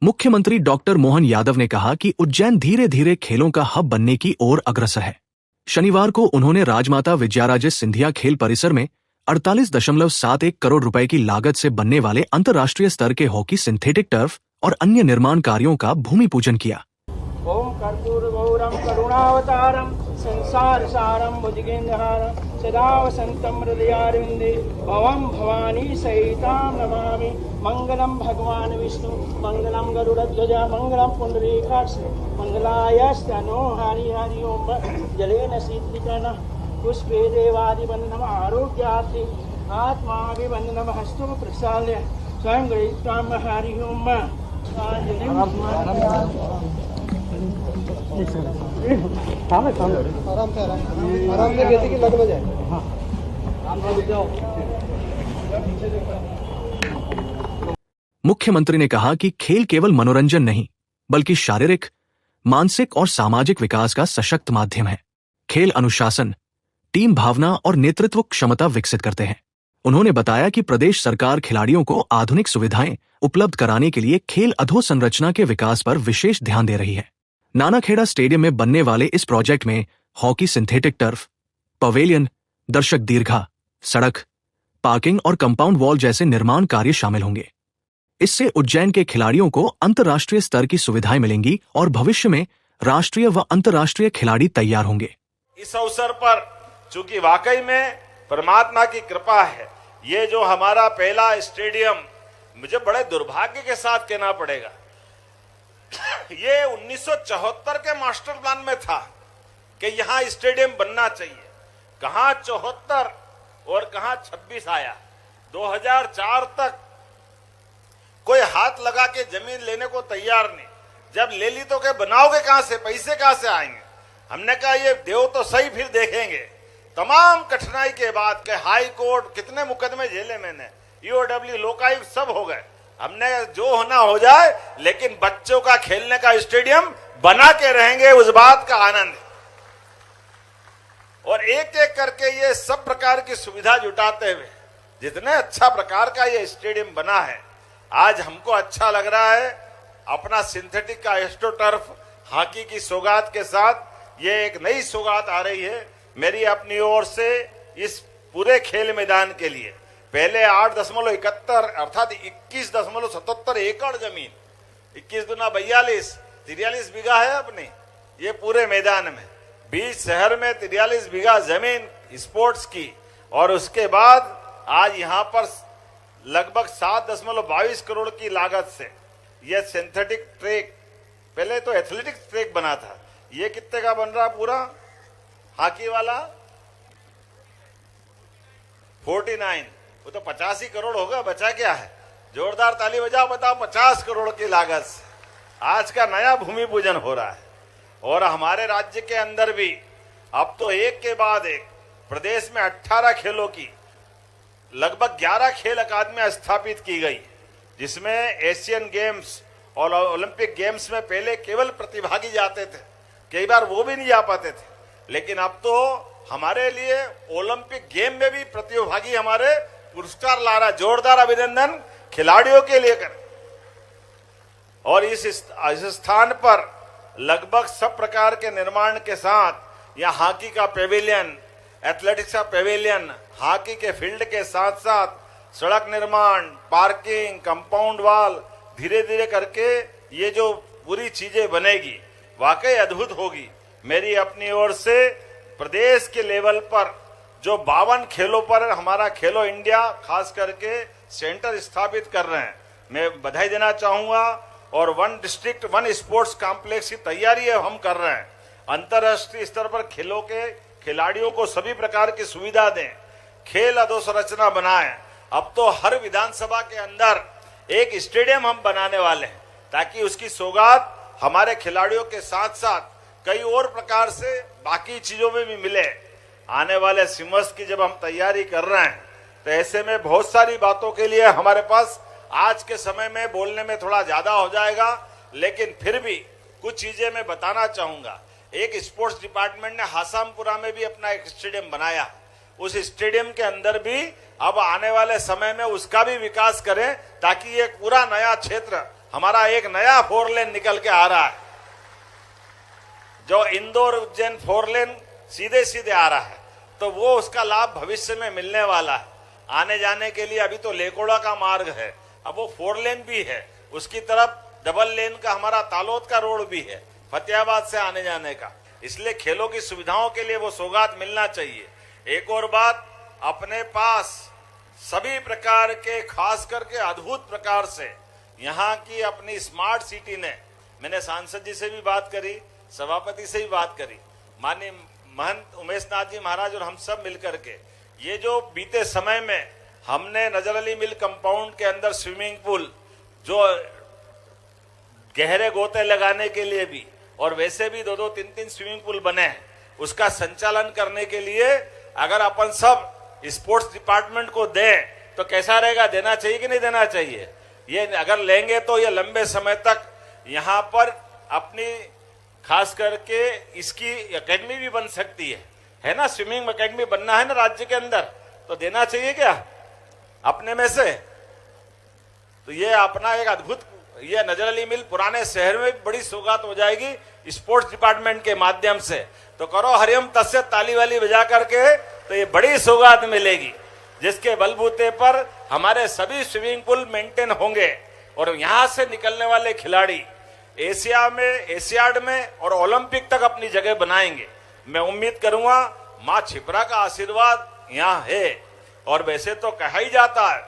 मुख्यमंत्री डॉक्टर मोहन यादव ने कहा कि उज्जैन धीरे धीरे खेलों का हब बनने की ओर अग्रसर है। शनिवार को उन्होंने राजमाता विजयाराजे सिंधिया खेल परिसर में 48.71 करोड़ रुपए की लागत से बनने वाले अंतर्राष्ट्रीय स्तर के हॉकी सिंथेटिक टर्फ और अन्य निर्माण कार्यों का भूमि पूजन किया। ओम कर्पूरगौरम करुणावतारम संसार सारम भुजगेन्द्रहारम सदा वसंतम हृदयारविंदे भवम भवानी सहिताम नमामि। मंगलम भगवान विष्णु मंगलम गरुड़ध्वज मंगलम पुंडरीकाक्ष मंगलायस्तनो हरि हरि ओम। जलेन शीतलिकन पुष्पे देवादिवंदनम आरोग्यार्थी आत्माभिवंदनम हस्तु प्रसाल्य स्वयं गृहीत्वाम हरि ओम। आराम से खेती की लग में जाए। मुख्यमंत्री ने कहा कि खेल केवल मनोरंजन नहीं बल्कि शारीरिक, मानसिक और सामाजिक विकास का सशक्त माध्यम है। खेल अनुशासन, टीम भावना और नेतृत्व क्षमता विकसित करते हैं। उन्होंने बताया कि प्रदेश सरकार खिलाड़ियों को आधुनिक सुविधाएं उपलब्ध कराने के लिए खेल अधोसंरचना के विकास पर विशेष ध्यान दे रही है। नानाखेड़ा स्टेडियम में बनने वाले इस प्रोजेक्ट में हॉकी सिंथेटिक टर्फ, पवेलियन, दर्शक दीर्घा, सड़क, पार्किंग और कंपाउंड वॉल जैसे निर्माण कार्य शामिल होंगे। इससे उज्जैन के खिलाड़ियों को अंतर्राष्ट्रीय स्तर की सुविधाएं मिलेंगी और भविष्य में राष्ट्रीय व अंतर्राष्ट्रीय खिलाड़ी तैयार होंगे। इस अवसर पर चूंकि वाकई में परमात्मा की कृपा है, ये जो हमारा पहला स्टेडियम, मुझे बड़े दुर्भाग्य के साथ कहना पड़ेगा, ये 1974 के मास्टर प्लान में था कि यहां स्टेडियम बनना चाहिए। कहां 74 और कहां 26 आया। 2004 तक कोई हाथ लगा के जमीन लेने को तैयार नहीं। जब ले ली तो क्या बनाओगे कहां से, पैसे कहां से आएंगे? हमने कहा ये देव तो सही, फिर देखेंगे। तमाम कठिनाई के बाद के हाई कोर्ट, कितने मुकदमे झेले मैंने, ईओडब्ल्यू, लोकायुक्त सब हो गए। हमने जो होना हो जाए, लेकिन बच्चों का खेलने का स्टेडियम बना के रहेंगे, उस बात का आनंद। और एक एक करके ये सब प्रकार की सुविधा जुटाते हुए जितने अच्छा प्रकार का ये स्टेडियम बना है, आज हमको अच्छा लग रहा है। अपना सिंथेटिक का एस्ट्रो टर्फ हॉकी की सौगात के साथ ये एक नई सौगात आ रही है मेरी अपनी ओर से इस पूरे खेल मैदान के लिए। पहले 8.71 अर्थात 21.77 एकड़ जमीन, 21 दूना 42, 43 बीघा है अपनी ये पूरे मैदान में। 20 शहर में 43 बीघा जमीन स्पोर्ट्स की। और उसके बाद आज यहां पर लगभग 7.22 करोड़ की लागत से यह सिंथेटिक ट्रैक, पहले तो एथलेटिक्स ट्रैक बना था, ये कितने का बन रहा पूरा हॉकी वाला? 49, वो तो 85 करोड़ होगा, बचा क्या है? जोरदार ताली बजाओ, बताओ। 50 करोड़ की लागत से आज का नया भूमि पूजन हो रहा है। और हमारे राज्य के अंदर भी अब तो एक के बाद एक प्रदेश में 18 खेलों की लगभग 11 खेल अकादमियां स्थापित की गई, जिसमें एशियन गेम्स और ओलंपिक गेम्स में पहले केवल प्रतिभागी जाते थे, कई बार वो भी नहीं जा पाते थे, लेकिन अब तो हमारे लिए ओलंपिक गेम में भी प्रतिभागी हमारे पुरस्कार ला रहा। जोरदार अभिनंदन खिलाड़ियों के लिए कर। और इस स्थान पर लगभग सब प्रकार के निर्माण के साथ यहाँ हॉकी का पेविलियन, एथलेटिक्स का पेविलियन, हॉकी के फील्ड के साथ साथ सड़क निर्माण, पार्किंग, कंपाउंड वॉल, धीरे धीरे करके ये जो पूरी चीजें बनेगी वाकई अद्भुत होगी। मेरी अपनी ओर से प्रदेश के लेवल पर जो 52 खेलों पर हमारा खेलो इंडिया खास करके सेंटर स्थापित कर रहे हैं, मैं बधाई देना चाहूंगा। और 1 डिस्ट्रिक्ट 1 स्पोर्ट्स कॉम्प्लेक्स की तैयारी हम कर रहे हैं। अंतर्राष्ट्रीय स्तर पर खेलों के खिलाड़ियों को सभी प्रकार की सुविधा दें, खेल अधोसंरचना बनाएं। अब तो हर विधानसभा के अंदर एक स्टेडियम हम बनाने वाले हैं, ताकि उसकी सौगात हमारे खिलाड़ियों के साथ साथ कई और प्रकार से बाकी चीजों में भी मिले। आने वाले सिमर्स की जब हम तैयारी कर रहे हैं, तो ऐसे में बहुत सारी बातों के लिए हमारे पास आज के समय में बोलने में थोड़ा ज्यादा हो जाएगा, लेकिन फिर भी कुछ चीजें मैं बताना चाहूंगा। एक स्पोर्ट्स डिपार्टमेंट ने हासामपुरा में भी अपना एक स्टेडियम बनाया। उस स्टेडियम के अंदर भी अब आने वाले समय में उसका भी विकास करें, ताकि ये पूरा नया क्षेत्र हमारा एक नया 4 लेन निकल के आ रहा है, जो इंदौर उज्जैन 4 लेन सीधे सीधे आ रहा है, तो वो उसका लाभ भविष्य में मिलने वाला है। आने जाने के लिए अभी तो लेकोड़ा का मार्ग है, अब वो 4 लेन भी है, उसकी तरफ डबल लेन का हमारा तालोद का रोड भी है फतेहाबाद से आने जाने का। इसलिए खेलों की सुविधाओं के लिए वो सौगात मिलना चाहिए। एक और बात, अपने पास सभी प्रकार के, खास करके अद्भुत प्रकार से यहाँ की अपनी स्मार्ट सिटी ने, मैंने सांसद जी से भी बात करी, सभापति से भी बात करी, माननीय महंत उमेश नाथ जी महाराज और हम सब मिलकर के ये जो बीते समय में हमने नजर अली मिल कंपाउंड के अंदर स्विमिंग पूल, जो गहरे गोते लगाने के लिए भी और वैसे भी 2-2, 3-3 स्विमिंग पूल बने हैं, उसका संचालन करने के लिए अगर अपन सब स्पोर्ट्स डिपार्टमेंट को दें तो कैसा रहेगा? देना चाहिए कि नहीं देना चाहिए? ये अगर लेंगे तो ये लंबे समय तक यहाँ पर अपनी, खास करके इसकी एकेडमी भी बन सकती है ना? स्विमिंग एकेडमी बनना है ना राज्य के अंदर, तो देना चाहिए क्या अपने में से? तो ये अपना एक अद्भुत, ये नजर अली मिल पुराने शहर में बड़ी सौगात हो जाएगी स्पोर्ट्स डिपार्टमेंट के माध्यम से। तो करो हरिओम तस्य ताली वाली बजा करके, तो ये बड़ी सौगात मिलेगी जिसके बलबूते पर हमारे सभी स्विमिंग पूल मेंटेन होंगे और यहां से निकलने वाले खिलाड़ी एशिया में, एशियाड में और ओलंपिक तक अपनी जगह बनाएंगे। मैं उम्मीद करूंगा मां छिपरा का आशीर्वाद यहाँ है। और वैसे तो कहा ही जाता है,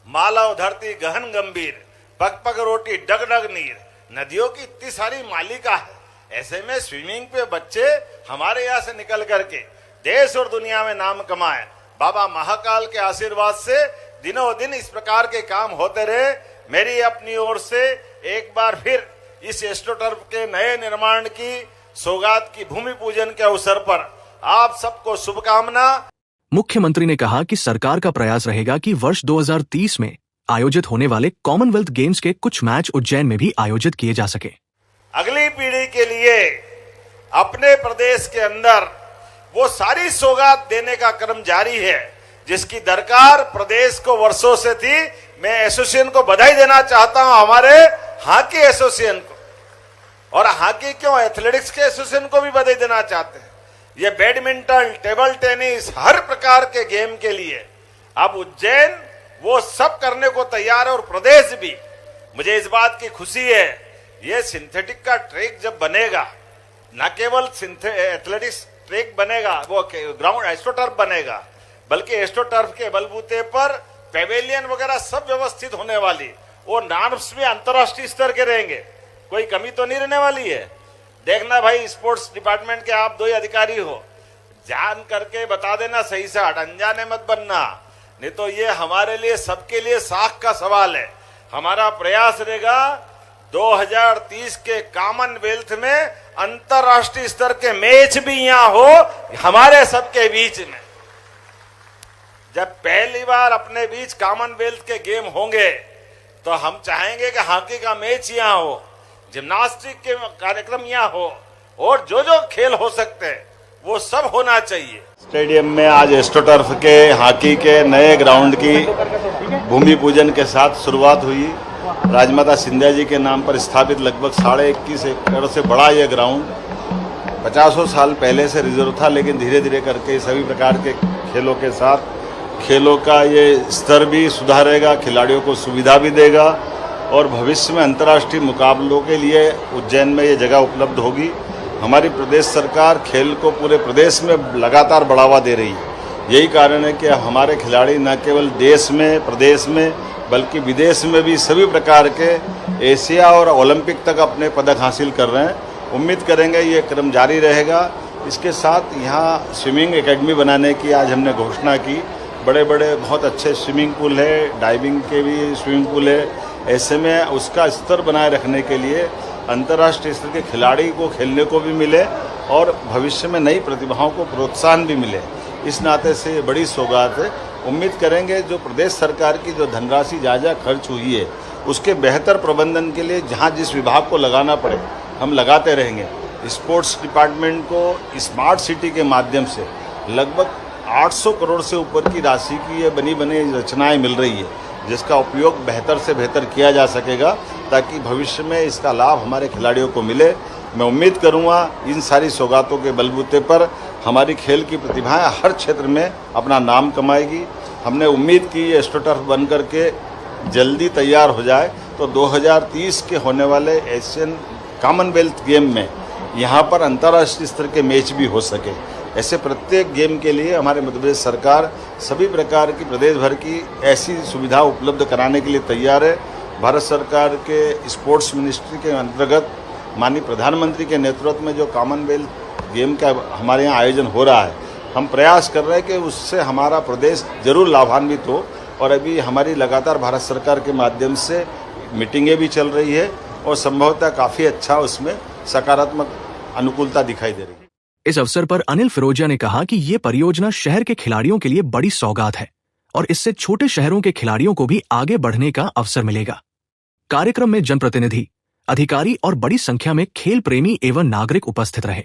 मालव धरती गहन गंभीर, पग पग रोटी डग डग नीर, नदियों की इतनी सारी मालिका है। ऐसे में स्विमिंग पे बच्चे हमारे यहाँ से निकल करके देश और दुनिया में नाम कमाए। बाबा महाकाल के आशीर्वाद से दिनों दिन इस प्रकार के काम होते रहे। मेरी अपनी ओर से एक बार फिर इस एस्ट्रोटर्फ के नए निर्माण की सौगात की भूमि पूजन के अवसर पर आप सबको शुभकामना। मुख्यमंत्री ने कहा कि सरकार का प्रयास रहेगा कि वर्ष 2030 में आयोजित होने वाले कॉमनवेल्थ गेम्स के कुछ मैच उज्जैन में भी आयोजित किए जा सके। अगली पीढ़ी के लिए अपने प्रदेश के अंदर वो सारी सौगात देने का क्रम जारी है जिसकी दरकार प्रदेश को वर्षों से थी। मैं एसोसिएशन को बधाई देना चाहता हूं, हमारे हॉकी एसोसिएशन को, और हॉकी क्यों, एथलेटिक्स के एसोसिएशन को भी बधाई देना चाहते हैं। ये बैडमिंटन, टेबल टेनिस, हर प्रकार के गेम के लिए अब उज्जैन वो सब करने को तैयार है और प्रदेश भी। मुझे इस बात की खुशी है, ये सिंथेटिक का ट्रैक जब बनेगा, न केवल एथलेटिक्स ट्रैक बनेगा, वो ग्राउंड एस्ट्रोटर्फ बनेगा, बल्कि एस्ट्रोटर्फ के बलबूते पर पेवेलियन वगैरह सब व्यवस्थित होने वाली, वो नॉर्म्स भी अंतर्राष्ट्रीय स्तर के रहेंगे, कोई कमी तो नहीं रहने वाली है। देखना भाई, स्पोर्ट्स डिपार्टमेंट के आप 2 ही अधिकारी हो, जान करके बता देना सही से, अनजाने मत बनना, नहीं तो ये हमारे लिए, सबके लिए साख का सवाल है। हमारा प्रयास रहेगा 2030 के कॉमनवेल्थ में अंतर्राष्ट्रीय स्तर के मैच भी यहाँ हो हमारे सबके बीच में। जब पहली बार अपने बीच कॉमनवेल्थ के गेम होंगे तो हम चाहेंगे कि हॉकी का मैच यहाँ हो, जिम्नास्टिक के कार्यक्रम यहाँ हो, और जो जो खेल हो सकते हैं वो सब होना चाहिए। स्टेडियम में आज एस्ट्रोटर्फ के हॉकी के नए ग्राउंड की भूमि पूजन के साथ शुरुआत हुई। राजमाता सिंधिया जी के नाम पर स्थापित लगभग 21.5 एकड़ से बड़ा यह ग्राउंड 50 साल पहले से रिजर्व था, लेकिन धीरे धीरे करके सभी प्रकार के खेलों के साथ खेलों का ये स्तर भी सुधारेगा, खिलाड़ियों को सुविधा भी देगा और भविष्य में अंतर्राष्ट्रीय मुकाबलों के लिए उज्जैन में ये जगह उपलब्ध होगी। हमारी प्रदेश सरकार खेल को पूरे प्रदेश में लगातार बढ़ावा दे रही है। यही कारण है कि हमारे खिलाड़ी न केवल देश में, प्रदेश में, बल्कि विदेश में भी सभी प्रकार के एशिया और ओलंपिक तक अपने पदक हासिल कर रहे हैं। उम्मीद करेंगे ये क्रम जारी रहेगा। इसके साथ यहाँ स्विमिंग एकेडमी बनाने की आज हमने घोषणा की। बड़े बड़े बहुत अच्छे स्विमिंग पूल है, डाइविंग के भी स्विमिंग पूल है। ऐसे में उसका स्तर बनाए रखने के लिए अंतर्राष्ट्रीय स्तर के खिलाड़ी को खेलने को भी मिले और भविष्य में नई प्रतिभाओं को प्रोत्साहन भी मिले। इस नाते से बड़ी सौगात है। उम्मीद करेंगे जो प्रदेश सरकार की जो धनराशि जायजा खर्च हुई है उसके बेहतर प्रबंधन के लिए जहां जिस विभाग को लगाना पड़े हम लगाते रहेंगे। स्पोर्ट्स डिपार्टमेंट को स्मार्ट सिटी के माध्यम से लगभग 800 करोड़ से ऊपर की राशि की ये बनी बनी रचनाएं मिल रही है। जिसका उपयोग बेहतर से बेहतर किया जा सकेगा ताकि भविष्य में इसका लाभ हमारे खिलाड़ियों को मिले। मैं उम्मीद करूंगा इन सारी सौगातों के बलबूते पर हमारी खेल की प्रतिभाएं हर क्षेत्र में अपना नाम कमाएगी। हमने उम्मीद की ये एस्ट्रोटर्फ बन करके जल्दी तैयार हो जाए तो 2030 के होने वाले एशियन कॉमनवेल्थ गेम में यहाँ पर अंतर्राष्ट्रीय स्तर के मैच भी हो सके। ऐसे प्रत्येक गेम के लिए हमारे मध्य प्रदेश सरकार सभी प्रकार की प्रदेश भर की ऐसी सुविधा उपलब्ध कराने के लिए तैयार है। भारत सरकार के स्पोर्ट्स मिनिस्ट्री के अंतर्गत माननीय प्रधानमंत्री के नेतृत्व में जो कॉमनवेल्थ गेम का हमारे यहाँ आयोजन हो रहा है, हम प्रयास कर रहे हैं कि उससे हमारा प्रदेश जरूर लाभान्वित हो। और अभी हमारी लगातार भारत सरकार के माध्यम से मीटिंगें भी चल रही है और संभवतः काफ़ी अच्छा उसमें सकारात्मक अनुकूलता दिखाई दे रही है। इस अवसर पर अनिल फिरोजिया ने कहा कि ये परियोजना शहर के खिलाड़ियों के लिए बड़ी सौगात है और इससे छोटे शहरों के खिलाड़ियों को भी आगे बढ़ने का अवसर मिलेगा। कार्यक्रम में जनप्रतिनिधि, अधिकारी और बड़ी संख्या में खेल प्रेमी एवं नागरिक उपस्थित रहे।